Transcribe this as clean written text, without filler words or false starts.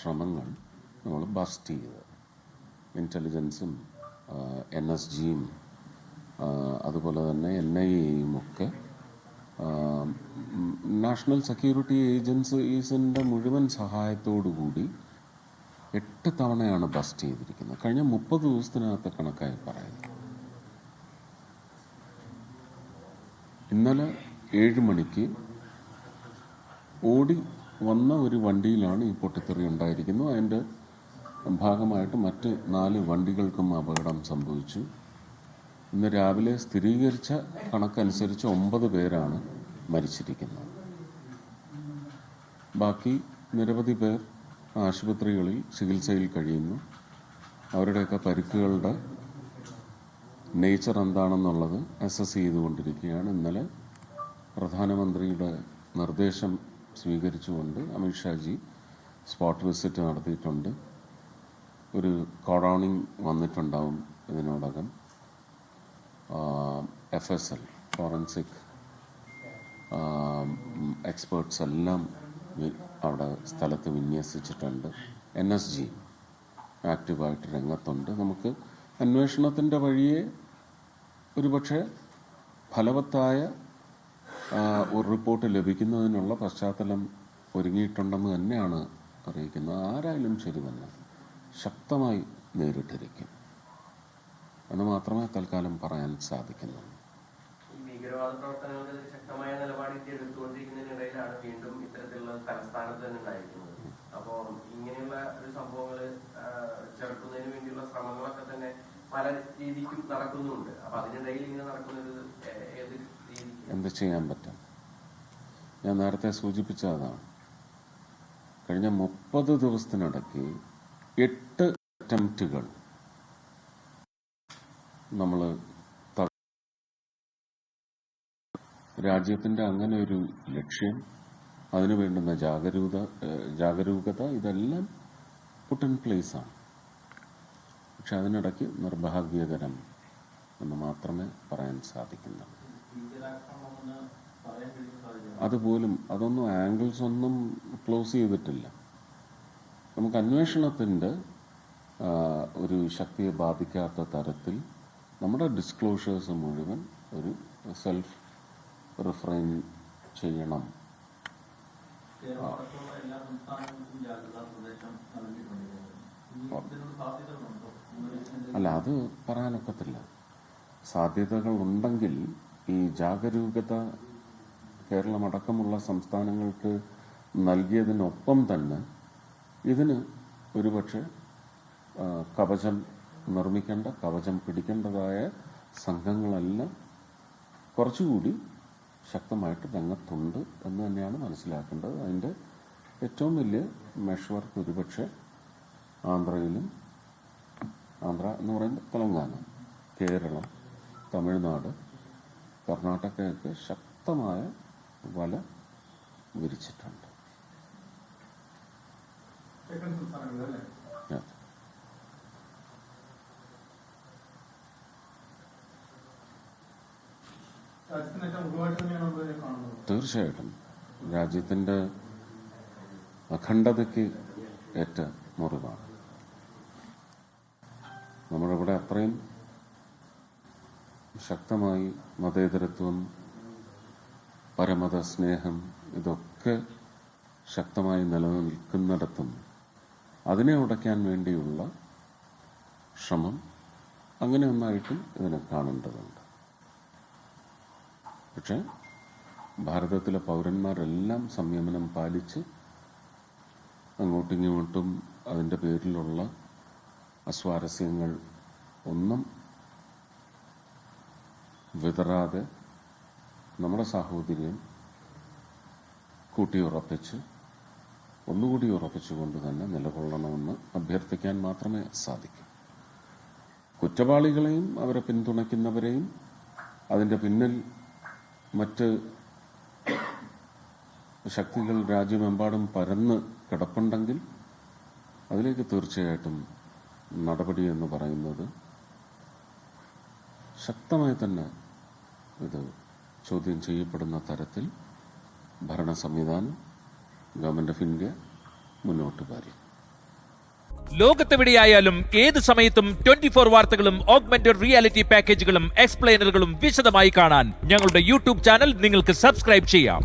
ശ്രമങ്ങൾ നമ്മൾ ബസ്റ്റ് ചെയ്ത് ഇൻ്റലിജൻസും NSGയും അതുപോലെ തന്നെ NIAയും ഒക്കെ നാഷണൽ സെക്യൂരിറ്റി ഏജൻസീസിൻ്റെ മുഴുവൻ സഹായത്തോടുകൂടി 8 തവണയാണ് ബസ്റ്റ് ചെയ്തിരിക്കുന്നത്. കഴിഞ്ഞ 30 ദിവസത്തിനകത്ത് കണക്കായി പറയുന്നത്. ഇന്നലെ 7 മണിക്ക് ഓടി വന്ന ഒരു വണ്ടിയിലാണ് ഈ പൊട്ടിത്തെറി ഉണ്ടായിരിക്കുന്നത്. അതിൻ്റെ ഭാഗമായിട്ട് മറ്റ് 4 വണ്ടികൾക്കും അപകടം സംഭവിച്ചു. ഇന്ന് രാവിലെ സ്ഥിരീകരിച്ച കണക്കനുസരിച്ച് 9 പേരാണ് മരിച്ചിരിക്കുന്നത്. ബാക്കി നിരവധി പേർ ആശുപത്രികളിൽ ചികിത്സയിൽ കഴിയുന്നു. അവരുടെയൊക്കെ പരിക്കുകളുടെ നേച്ചർ എന്താണെന്നുള്ളത് അസസ് ചെയ്തുകൊണ്ടിരിക്കുകയാണ്. ഇന്നലെ പ്രധാനമന്ത്രിയുടെ നിർദ്ദേശം സ്വീകരിച്ചുകൊണ്ട് അമിത്ഷാജി സ്പോട്ട് വിസിറ്റ് നടത്തിയിട്ടുണ്ട്. ഒരു കോഡൌണിങ് വന്നിട്ടുണ്ടാവും ഇതിനോടകം. FSL ഫോറൻസിക് എക്സ്പേർട്സ് എല്ലാം അവിടെ സ്ഥലത്ത് വിന്യസിച്ചിട്ടുണ്ട്. NSG ആക്റ്റീവായിട്ട് രംഗത്തുണ്ട്. നമുക്ക് അന്വേഷണത്തിൻ്റെ വഴിയെ ഒരുപക്ഷെ ഫലവത്തായ ഒരു റിപ്പോർട്ട് ലഭിക്കുന്നതിനുള്ള പശ്ചാത്തലം ഒരുങ്ങിയിട്ടുണ്ടെന്ന് തന്നെയാണ് അറിയിക്കുന്നത്. ആരായാലും ശരി തന്നെ ശക്തമായി നേരിട്ടിരിക്കും എന്ന് മാത്രമേ തൽക്കാലം പറയാൻ സാധിക്കുന്നുള്ളൂ. ഭീകരവാദ പ്രവർത്തനങ്ങൾക്ക് ശക്തമായ നിലപാട് ഇന്ത്യ എടുത്തുകൊണ്ടിരിക്കുന്നതിനിടയിലാണ് വീണ്ടും ഇത്തരത്തിലുള്ള തലസ്ഥാനത്ത് തന്നെ ഉണ്ടായിരിക്കുന്നത്. അപ്പോൾ ഇങ്ങനെയുള്ള ഒരു സംഭവങ്ങൾ ചെറുക്കുന്നതിന് വേണ്ടിയുള്ള ശ്രമങ്ങളൊക്കെ തന്നെ പല രീതിക്കും നടക്കുന്നുണ്ട്. അപ്പൊ അതിനിടയിൽ ഇങ്ങനെ നടക്കുന്നത് ഏത് രീതി എന്ത് ചെയ്യാൻ പറ്റും? ഞാൻ നേരത്തെ സൂചിപ്പിച്ചതാണ്. കഴിഞ്ഞ 30 ദിവസത്തിനിടയ്ക്ക് 8 അറ്റംപ്റ്റുകൾ നമ്മൾ രാജ്യത്തിൻ്റെ അങ്ങനെ ഒരു ലക്ഷ്യം, അതിനു വേണ്ടുന്ന ജാഗരൂകത ഇതെല്ലാം പുട്ട് ഇൻ പ്ലേസാണ്. പക്ഷെ അതിനിടയ്ക്ക് നിർഭാഗ്യകരം എന്ന് മാത്രമേ പറയാൻ സാധിക്കുന്നുള്ളൂ. അതുപോലും അതൊന്നും ആംഗിൾസ് ഒന്നും ക്ലോസ് ചെയ്തിട്ടില്ല. നമുക്ക് അന്വേഷണത്തിൻ്റെ ഒരു ശക്തിയെ ബാധിക്കാത്ത തരത്തിൽ നമ്മുടെ ഡിസ്ക്ലോഷേഴ്സ് മുഴുവൻ ഒരു സെൽഫ് റിഫ്രെയിൻ ചെയ്യണം. അല്ല, അത് പറയാനൊക്കത്തില്ല. സാധ്യതകൾ ഉണ്ടെങ്കിൽ ഈ ജാഗരൂകത കേരളമടക്കമുള്ള സംസ്ഥാനങ്ങൾക്ക് നൽകിയതിനൊപ്പം തന്നെ ഇതിന് ഒരുപക്ഷെ കവചം നിർമ്മിക്കേണ്ട, കവചം പിടിക്കേണ്ടതായ സംഘങ്ങളെല്ലാം കുറച്ചുകൂടി ശക്തമായിട്ട് രംഗത്തുണ്ട് എന്ന് തന്നെയാണ് മനസ്സിലാക്കേണ്ടത്. അതിൻ്റെ ഏറ്റവും വലിയ മെഷവർക്ക് ഒരുപക്ഷെ ആന്ധ്രയിലും, ആന്ധ്ര എന്ന് പറയുമ്പോൾ തെലങ്കാന, കേരളം, തമിഴ്നാട്, കർണാടകയൊക്കെ ശക്തമായ വല വിരിച്ചിട്ടുണ്ട്. തീർച്ചയായിട്ടും രാജ്യത്തിൻ്റെ അഖണ്ഡതയ്ക്ക് ഏറ്റ മുറിവാണ്. നമ്മളിവിടെ അത്രയും ശക്തമായി മതേതരത്വം, പരമത സ്നേഹം ഇതൊക്കെ ശക്തമായി നിലനിൽക്കുന്നിടത്തും അതിനെ ഉടയ്ക്കാൻ വേണ്ടിയുള്ള ശ്രമം അങ്ങനെ ഒന്നായിട്ടും ഇതിനെ കാണേണ്ടതുണ്ട്. പക്ഷെ ഭാരതത്തിലെ പൗരന്മാരെല്ലാം സംയമനം പാലിച്ച് അങ്ങോട്ടും ഇങ്ങോട്ടും അതിൻ്റെ പേരിലുള്ള അസ്വാരസ്യങ്ങൾ ഒന്നും വിതറാതെ നമ്മുടെ സാഹോദര്യം കൂട്ടിയുറപ്പിച്ച് ഒന്നുകൂടി ഉറപ്പിച്ചുകൊണ്ട് തന്നെ നിലകൊള്ളണമെന്ന് അഭ്യർത്ഥിക്കാൻ മാത്രമേ സാധിക്കൂ. കുറ്റവാളികളെയും അവരെ പിന്തുണയ്ക്കുന്നവരെയും അതിൻ്റെ പിന്നിൽ മറ്റ് ശക്തികൾ രാജ്യമെമ്പാടും പരന്ന് കിടപ്പുണ്ടെങ്കിൽ അതിലേക്ക് തീർച്ചയായിട്ടും നടപടി എന്ന് പറയുന്നത് ശക്തമായി തന്നെ ഇത് ചോദ്യം ചെയ്യപ്പെടുന്ന തരത്തിൽ ഭരണ സംവിധാനം, ഗവൺമെൻറ് ഓഫ് ഇന്ത്യ മുന്നോട്ട് വരും. ലോകത്തെവിടെയായാലും ഏത് സമയത്തും 24 വാർത്തകളും ഓഗ്മെന്റഡ് റിയാലിറ്റി പാക്കേജുകളും എക്സ്പ്ലെയിനറുകളും വിശദമായി കാണാൻ ഞങ്ങളുടെ യൂട്യൂബ് ചാനൽ നിങ്ങൾക്ക് സബ്സ്ക്രൈബ് ചെയ്യാം.